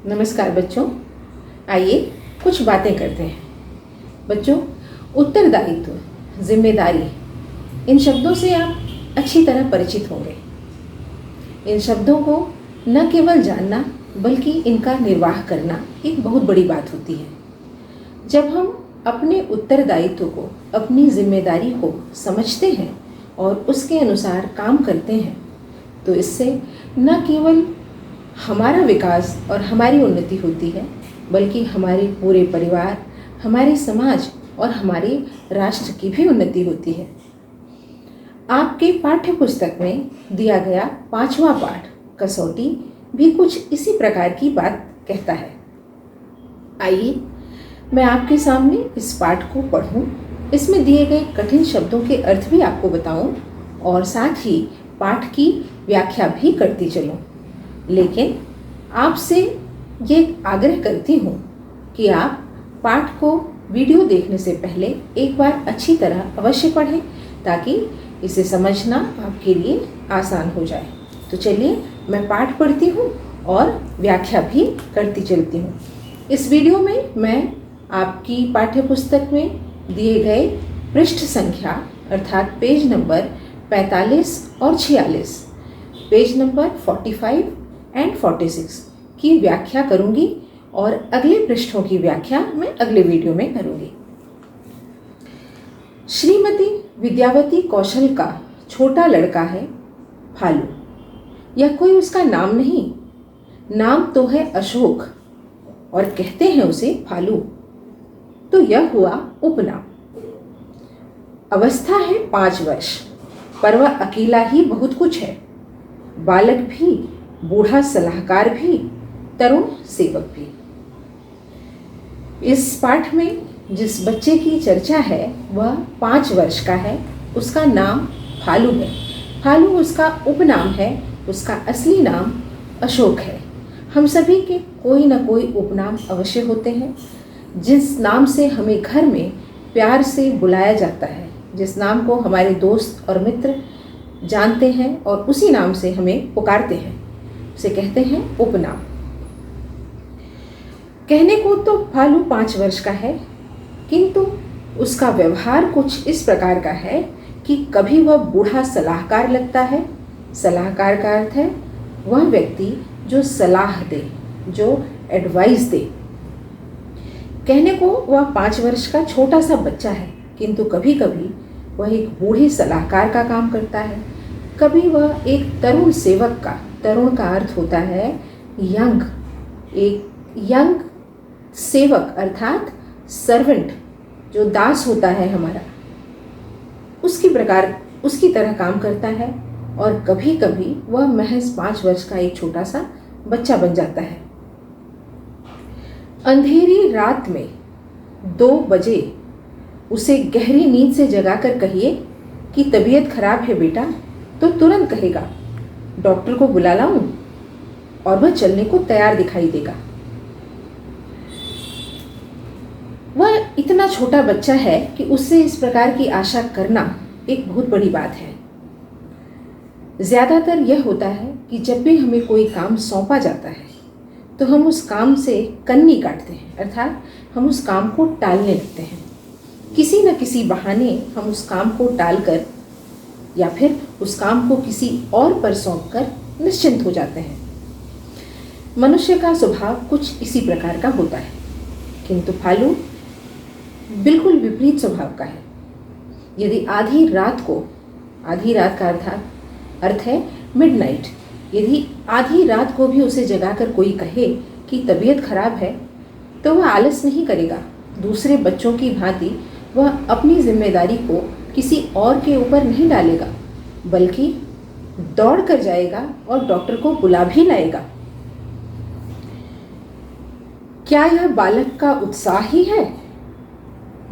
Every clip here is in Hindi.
नमस्कार बच्चों, आइए कुछ बातें करते हैं। बच्चों, उत्तरदायित्व, जिम्मेदारी, इन शब्दों से आप अच्छी तरह परिचित होंगे। इन शब्दों को न केवल जानना बल्कि इनका निर्वाह करना एक बहुत बड़ी बात होती है। जब हम अपने उत्तरदायित्व को, अपनी जिम्मेदारी को समझते हैं और उसके अनुसार काम करते हैं तो इससे न केवल हमारा विकास और हमारी उन्नति होती है बल्कि हमारे पूरे परिवार, हमारे समाज और हमारे राष्ट्र की भी उन्नति होती है। आपके पाठ्य पुस्तक में दिया गया 5वां पाठ कसौटी भी कुछ इसी प्रकार की बात कहता है। आइए मैं आपके सामने इस पाठ को पढ़ूं, इसमें दिए गए कठिन शब्दों के अर्थ भी आपको बताऊं और साथ ही पाठ की व्याख्या भी करती चलूं। लेकिन आपसे ये आग्रह करती हूँ कि आप पाठ को वीडियो देखने से पहले एक बार अच्छी तरह अवश्य पढ़ें ताकि इसे समझना आपके लिए आसान हो जाए। तो चलिए मैं पाठ पढ़ती हूँ और व्याख्या भी करती चलती हूँ। इस वीडियो में मैं आपकी पाठ्यपुस्तक में दिए गए पृष्ठ संख्या अर्थात पेज नंबर 45 और 46, पेज नंबर 45 एंड 46 की व्याख्या करूंगी और अगले पृष्ठों की व्याख्या मैं अगले वीडियो में करूंगी। श्रीमती विद्यावती कौशल का छोटा लड़का है फालू। यह कोई उसका नाम नहीं, नाम तो है अशोक और कहते हैं उसे फालू, तो यह हुआ उपनाम। अवस्था है 5 वर्ष, पर वह अकेला ही बहुत कुछ है। बालक भी, बूढ़ा सलाहकार भी, तरुण सेवक भी। इस पाठ में जिस बच्चे की चर्चा है वह 5 वर्ष का है। उसका नाम फालू है। फालू उसका उपनाम है, उसका असली नाम अशोक है। हम सभी के कोई न कोई उपनाम अवश्य होते हैं जिस नाम से हमें घर में प्यार से बुलाया जाता है, जिस नाम को हमारे दोस्त और मित्र जानते हैं और उसी नाम से हमें पुकारते हैं, उसे कहते हैं उपनाम। कहने को तो फालू 5 वर्ष का है, किंतु उसका व्यवहार कुछ इस प्रकार का है कि कभी वह बूढ़ा सलाहकार लगता है। सलाहकार का अर्थ है वह व्यक्ति जो सलाह दे, जो एडवाइस दे। कहने को वह 5 वर्ष का छोटा सा बच्चा है, किंतु कभी कभी वह एक बूढ़े सलाहकार का काम करता है, कभी वह एक तरुण सेवक का, तरुण का अर्थ होता है यंग, एक यंग सेवक अर्थात सर्वेंट, जो दास होता है हमारा, उसकी तरह काम करता है। और कभी कभी वह महज 5 वर्ष का एक छोटा सा बच्चा बन जाता है। अंधेरी रात में 2 बजे उसे गहरी नींद से जगाकर कहिए कि तबीयत खराब है बेटा, तो तुरंत कहेगा डॉक्टर को बुला लाऊं, और वह चलने को तैयार दिखाई देगा। वह इतना छोटा बच्चा है कि उससे इस प्रकार की आशा करना एक बहुत बड़ी बात है। ज़्यादातर यह होता है कि जब भी हमें कोई काम सौंपा जाता है तो हम उस काम से कन्नी काटते हैं, अर्थात हम उस काम को टालने लगते हैं। किसी न किसी बहाने हम उस काम को टालकर या फिर उस काम को किसी और पर सौंपकर निश्चिंत हो जाते हैं। मनुष्य का स्वभाव कुछ इसी प्रकार का होता है, किंतु फालू बिल्कुल विपरीत स्वभाव का है। यदि आधी रात का अर्थ है मिडनाइट, यदि आधी रात को भी उसे जगाकर कोई कहे कि तबीयत खराब है तो वह आलस नहीं करेगा। दूसरे बच्चों की भांति वह अपनी जिम्मेदारी को किसी और के ऊपर नहीं डालेगा, बल्कि दौड़ कर जाएगा और डॉक्टर को बुला भी लाएगा। क्या यह बालक का उत्साह ही है?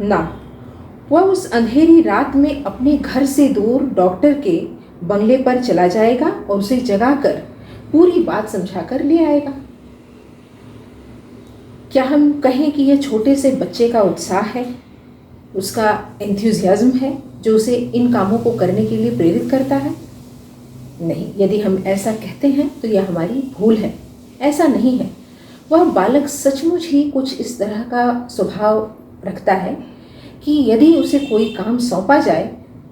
ना, वह उस अंधेरी रात में अपने घर से दूर डॉक्टर के बंगले पर चला जाएगा और उसे जगाकर पूरी बात समझाकर ले आएगा। क्या हम कहें कि यह छोटे से बच्चे का उत्साह है, उसका एंथुजियाज्म है जो उसे इन कामों को करने के लिए प्रेरित करता है? नहीं, यदि हम ऐसा कहते हैं तो यह हमारी भूल है। ऐसा नहीं है। वह बालक सचमुच ही कुछ इस तरह का स्वभाव रखता है कि यदि उसे कोई काम सौंपा जाए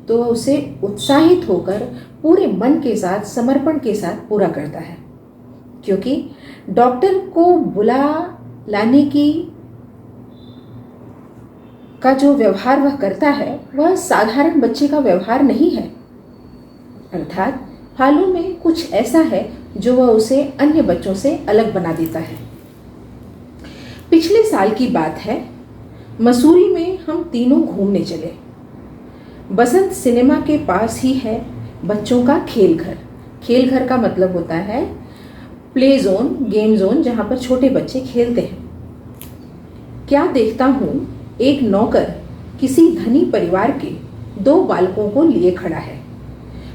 तो वह उसे उत्साहित होकर पूरे मन के साथ, समर्पण के साथ पूरा करता है। क्योंकि डॉक्टर को बुला लाने का जो व्यवहार वह करता है वह साधारण बच्चे का व्यवहार नहीं है। अर्थात फालू में कुछ ऐसा है जो वह उसे अन्य बच्चों से अलग बना देता है। पिछले साल की बात है, मसूरी में हम तीनों घूमने चले। बसंत सिनेमा के पास ही है बच्चों का खेल घर। खेल घर का मतलब होता है प्ले जोन, गेम जोन, जहाँ पर छोटे बच्चे खेलते हैं। क्या देखता हूँ, एक नौकर किसी धनी परिवार के 2 बालकों को लिए खड़ा है।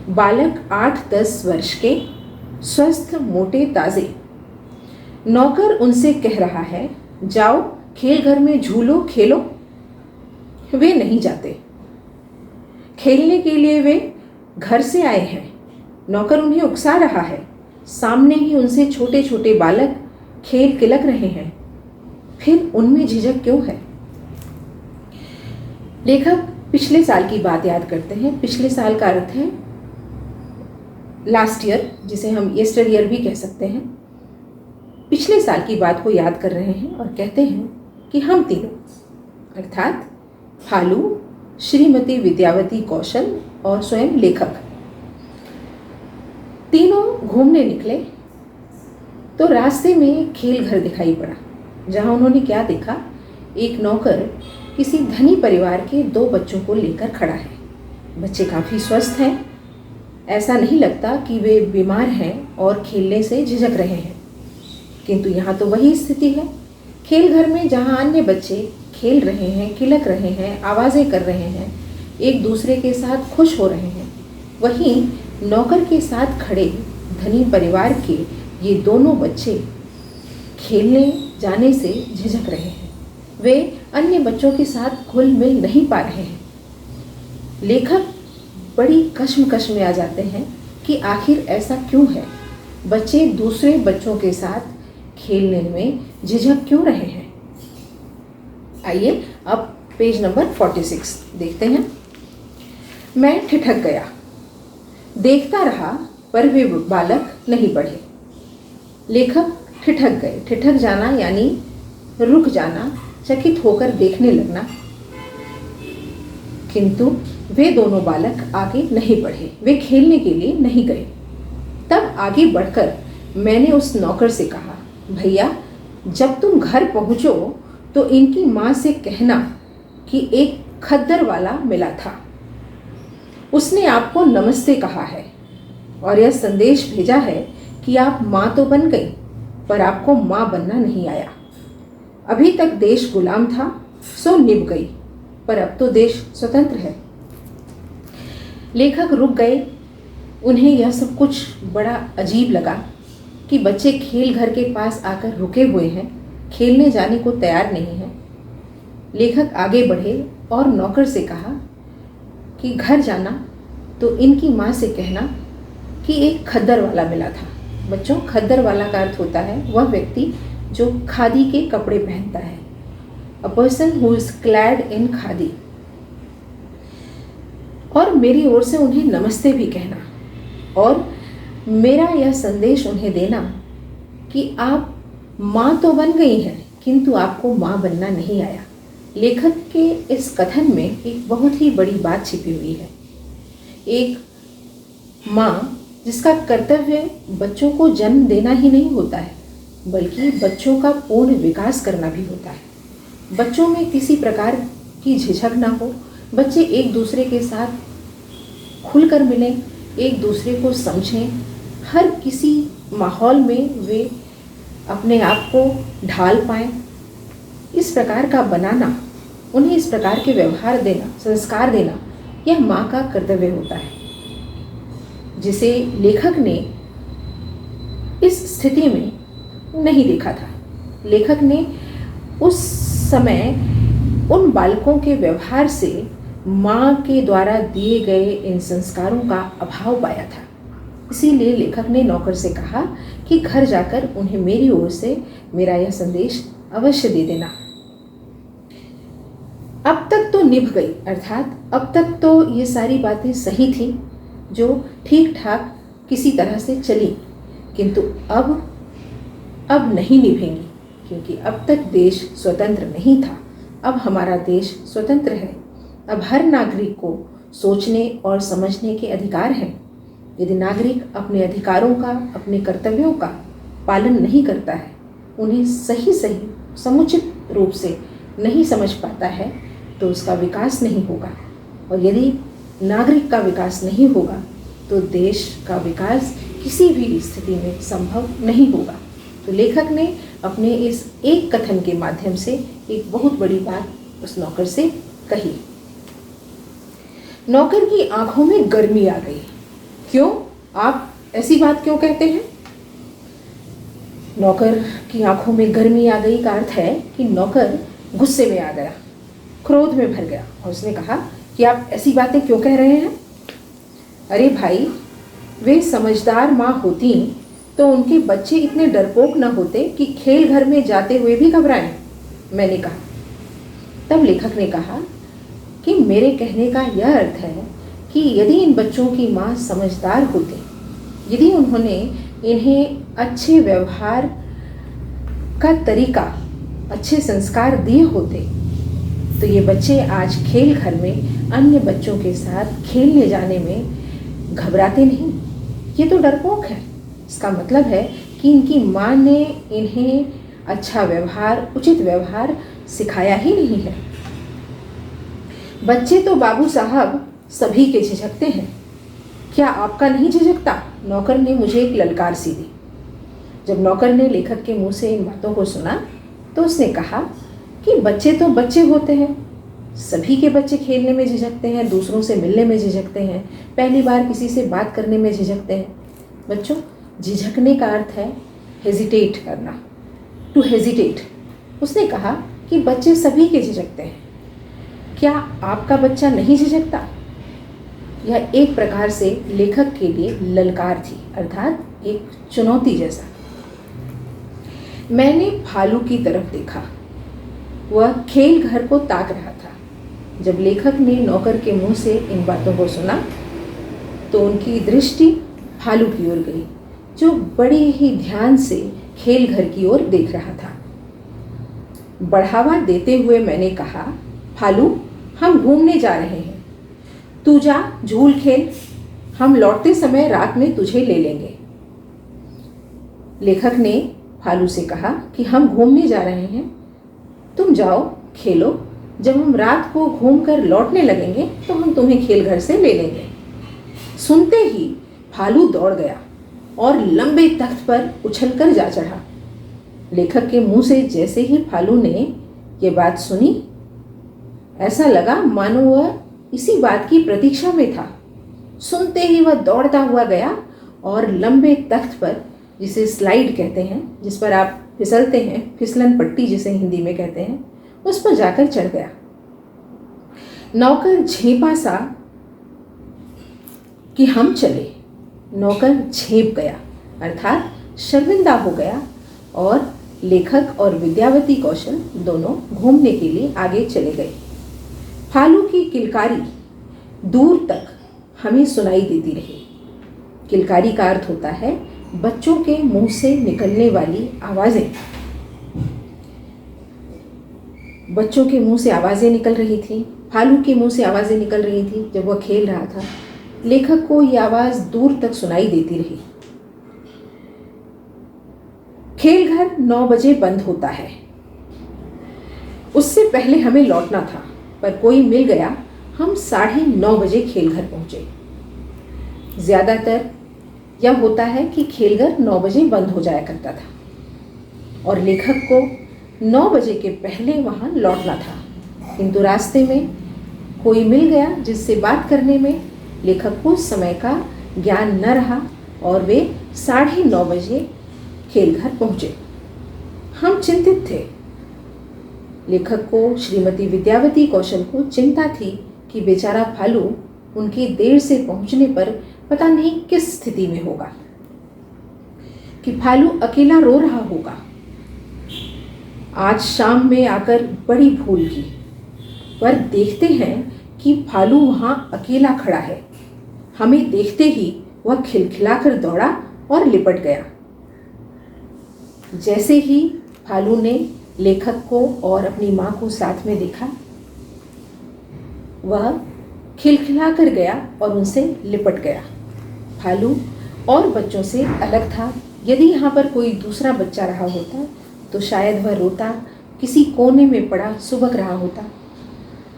बालक 8-10 वर्ष के, स्वस्थ, मोटे, ताजे। नौकर उनसे कह रहा है, जाओ खेल घर में झूलो, खेलो। वे नहीं जाते। खेलने के लिए वे घर से आए हैं। नौकर उन्हें उकसा रहा है। सामने ही उनसे छोटे छोटे बालक खेल खिलक रहे हैं। फिर उनमें झिझक क्यों है? लेखक पिछले साल की बात याद करते हैं। पिछले साल का अर्थ है लास्ट ईयर, जिसे हम येस्टर ईयर भी कह सकते हैं। पिछले साल की बात को याद कर रहे हैं और कहते हैं कि हम तीनों, अर्थात फालू, श्रीमती विद्यावती कौशल और स्वयं लेखक, तीनों घूमने निकले तो रास्ते में एक खेल घर दिखाई पड़ा, जहां उन्होंने क्या देखा, एक नौकर किसी धनी परिवार के 2 बच्चों को लेकर खड़ा है। बच्चे काफ़ी स्वस्थ हैं, ऐसा नहीं लगता कि वे बीमार हैं और खेलने से झिझक रहे हैं। किंतु यहाँ तो वही स्थिति है। खेल घर में जहाँ अन्य बच्चे खेल रहे हैं, खिलक रहे हैं, आवाज़ें कर रहे हैं, एक दूसरे के साथ खुश हो रहे हैं, वहीं नौकर के साथ खड़े धनी परिवार के ये दोनों बच्चे खेलने जाने से झिझक रहे हैं। वे अन्य बच्चों के साथ घुल मिल नहीं पा रहे हैं। लेखक बड़ी कश्मकश में आ जाते हैं कि आखिर ऐसा क्यों है। बच्चे दूसरे बच्चों के साथ खेलने में झिझक क्यों रहे हैं? आइए अब पेज नंबर 46 देखते हैं। मैं ठिठक गया, देखता रहा पर वे बालक नहीं बढ़े। लेखक ठिठक गए। ठिठक जाना यानी रुक जाना, चकित होकर देखने लगना। किंतु वे दोनों बालक आगे नहीं बढ़े, वे खेलने के लिए नहीं गए। तब आगे बढ़कर मैंने उस नौकर से कहा, भैया जब तुम घर पहुंचो तो इनकी माँ से कहना कि एक खद्दर वाला मिला था, उसने आपको नमस्ते कहा है और यह संदेश भेजा है कि आप माँ तो बन गई पर आपको माँ बनना नहीं आया। अभी तक देश गुलाम था सो निभ गई, पर अब तो देश स्वतंत्र है। लेखक रुक गए। उन्हें यह सब कुछ बड़ा अजीब लगा कि बच्चे खेल घर के पास आकर रुके हुए हैं, खेलने जाने को तैयार नहीं हैं। लेखक आगे बढ़े और नौकर से कहा कि घर जाना तो इनकी माँ से कहना कि एक खद्दर वाला मिला था। बच्चों, खद्दर वाला का अर्थ होता है वह व्यक्ति जो खादी के कपड़े पहनता है, a person who is clad in khadi. और मेरी ओर से उन्हें नमस्ते भी कहना और मेरा यह संदेश उन्हें देना कि आप माँ तो बन गई हैं किंतु आपको माँ बनना नहीं आया। लेखक के इस कथन में एक बहुत ही बड़ी बात छिपी हुई है। एक माँ जिसका कर्तव्य बच्चों को जन्म देना ही नहीं होता है बल्कि बच्चों का पूर्ण विकास करना भी होता है। बच्चों में किसी प्रकार की झिझक ना हो, बच्चे एक दूसरे के साथ खुलकर मिलें, एक दूसरे को समझें, हर किसी माहौल में वे अपने आप को ढाल पाएं। इस प्रकार का बनाना, उन्हें इस प्रकार के व्यवहार देना, संस्कार देना, यह माँ का कर्तव्य होता है, जिसे लेखक ने इस स्थिति में नहीं देखा था। लेखक ने उस समय उन बालकों के व्यवहार से माँ के द्वारा दिए गए इन संस्कारों का अभाव पाया था। इसीलिए लेखक ने नौकर से कहा कि घर जाकर उन्हें मेरी ओर से मेरा यह संदेश अवश्य दे देना। अब तक तो निभ गई, अर्थात अब तक तो ये सारी बातें सही थी जो ठीक ठाक किसी तरह से चली, किंतु अब नहीं निभेंगी, क्योंकि अब तक देश स्वतंत्र नहीं था। अब हमारा देश स्वतंत्र है। अब हर नागरिक को सोचने और समझने के अधिकार हैं। यदि नागरिक अपने अधिकारों का, अपने कर्तव्यों का पालन नहीं करता है, उन्हें सही समुचित रूप से नहीं समझ पाता है, तो उसका विकास नहीं होगा। और यदि नागरिक का विकास नहीं होगा तो देश का विकास किसी भी स्थिति में संभव नहीं होगा। तो लेखक ने अपने इस एक कथन के माध्यम से एक बहुत बड़ी बात उस नौकर से कही। नौकर की आंखों में गर्मी आ गई। क्यों? आप ऐसी बात क्यों कहते हैं? नौकर की आंखों में गर्मी आ गई का अर्थ है कि नौकर गुस्से में आ गया, क्रोध में भर गया और उसने कहा कि आप ऐसी बातें क्यों कह रहे हैं? अरे भाई, वे समझदार माँ होती तो उनके बच्चे इतने डरपोक न होते कि खेल घर में जाते हुए भी घबराएं, मैंने कहा। तब लेखक ने कहा कि मेरे कहने का यह अर्थ है कि यदि इन बच्चों की माँ समझदार होती, यदि उन्होंने इन्हें अच्छे व्यवहार का तरीका, अच्छे संस्कार दिए होते, तो ये बच्चे आज खेल घर में अन्य बच्चों के साथ खेलने जाने में घबराते नहीं। ये तो डरपोक है। इसका मतलब है कि इनकी माँ ने इन्हें अच्छा व्यवहार, उचित व्यवहार सिखाया ही नहीं है। बच्चे तो बाबू साहब सभी के झिझकते हैं, क्या आपका नहीं झिझकता? नौकर ने मुझे एक ललकार सी दी। जब नौकर ने लेखक के मुंह से इन बातों को सुना तो उसने कहा कि बच्चे तो बच्चे होते हैं, सभी के बच्चे खेलने में झिझकते हैं, दूसरों से मिलने में झिझकते हैं, पहली बार किसी से बात करने में झिझकते हैं। बच्चों, झिझकने का अर्थ है हेजिटेट करना, टू हेजिटेट। उसने कहा कि बच्चे सभी के झिझकते हैं, क्या आपका बच्चा नहीं झिझकता? यह एक प्रकार से लेखक के लिए ललकार थी, अर्थात एक चुनौती जैसा। मैंने भालू की तरफ देखा। वह खेल घर को ताक रहा था। जब लेखक ने नौकर के मुंह से इन बातों को सुना तो उनकी दृष्टि भालू की ओर गई, जो बड़े ही ध्यान से खेल घर की ओर देख रहा था। बढ़ावा देते हुए मैंने कहा, भालू, हम घूमने जा रहे हैं, तू जा झूल खेल, हम लौटते समय रात में तुझे ले लेंगे। लेखक ने भालू से कहा कि हम घूमने जा रहे हैं, तुम जाओ खेलो, जब हम रात को घूमकर लौटने लगेंगे तो हम तुम्हें खेल घर से ले लेंगे। सुनते ही भालू दौड़ गया और लंबे तख्त पर उछलकर जा चढ़ा। लेखक के मुंह से जैसे ही भालू ने ये बात सुनी, ऐसा लगा मानो वह इसी बात की प्रतीक्षा में था। सुनते ही वह दौड़ता हुआ गया और लंबे तख्त पर, जिसे स्लाइड कहते हैं, जिस पर आप फिसलते हैं, फिसलन पट्टी जिसे हिंदी में कहते हैं, उस पर जाकर चढ़ गया। नौकर झेपा सा कि हम चले। नौकर झेप गया, अर्थात शर्मिंदा हो गया, और लेखक और विद्यावती कौशल दोनों घूमने के लिए आगे चले गए। भालू की किलकारी दूर तक हमें सुनाई देती रही। किलकारी का अर्थ होता है बच्चों के मुंह से निकलने वाली आवाज़ें। बच्चों के मुंह से आवाज़ें निकल रही थी, भालू के मुंह से आवाज़ें निकल रही थी जब वह खेल रहा था। लेखक को यह आवाज़ दूर तक सुनाई देती रही। खेल घर 9 बजे बंद होता है। उससे पहले हमें लौटना था, पर कोई मिल गया। हम 9:30 बजे खेल घर पहुंचे। ज़्यादातर यह होता है कि खेल घर 9 बजे बंद हो जाया करता था, और लेखक को 9 बजे के पहले वहाँ लौटना था, किंतु रास्ते में कोई मिल गया जिससे बात करने में लेखक को समय का ज्ञान न रहा, और वे 9:30 बजे खेल घर पहुँचे। हम चिंतित थे। लेखक को, श्रीमती विद्यावती कौशल को चिंता थी कि बेचारा भालू उनके देर से पहुंचने पर पता नहीं किस स्थिति में होगा, कि भालू अकेला रो रहा होगा। आज शाम में आकर बड़ी भूल की, पर देखते हैं कि भालू वहाँ अकेला खड़ा है। हमें देखते ही वह खिलखिलाकर दौड़ा और लिपट गया। जैसे ही भालू ने लेखक को और अपनी माँ को साथ में देखा, वह खिलखिलाकर गया और उनसे लिपट गया। भालू और बच्चों से अलग था। यदि यहाँ पर कोई दूसरा बच्चा रहा होता तो शायद वह रोता, किसी कोने में पड़ा सुबक रहा होता,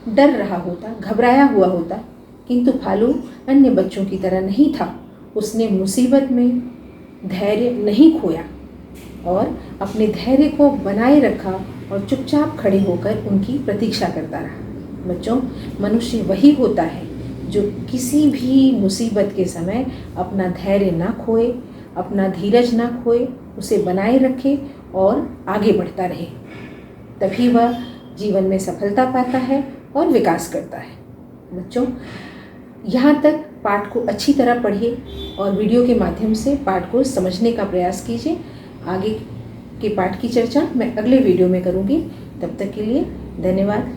डर रहा होता, घबराया हुआ होता। किंतु भालू अन्य बच्चों की तरह नहीं था। उसने मुसीबत में धैर्य नहीं खोया और अपने धैर्य को बनाए रखा और चुपचाप खड़े होकर उनकी प्रतीक्षा करता रहा। बच्चों, मनुष्य वही होता है जो किसी भी मुसीबत के समय अपना धैर्य ना खोए, अपना धीरज ना खोए, उसे बनाए रखे और आगे बढ़ता रहे। तभी वह जीवन में सफलता पाता है और विकास करता है। बच्चों, यहाँ तक पाठ को अच्छी तरह पढ़िए और वीडियो के माध्यम से पाठ को समझने का प्रयास कीजिए। आगे के पाठ की चर्चा मैं अगले वीडियो में करूँगी। तब तक के लिए धन्यवाद।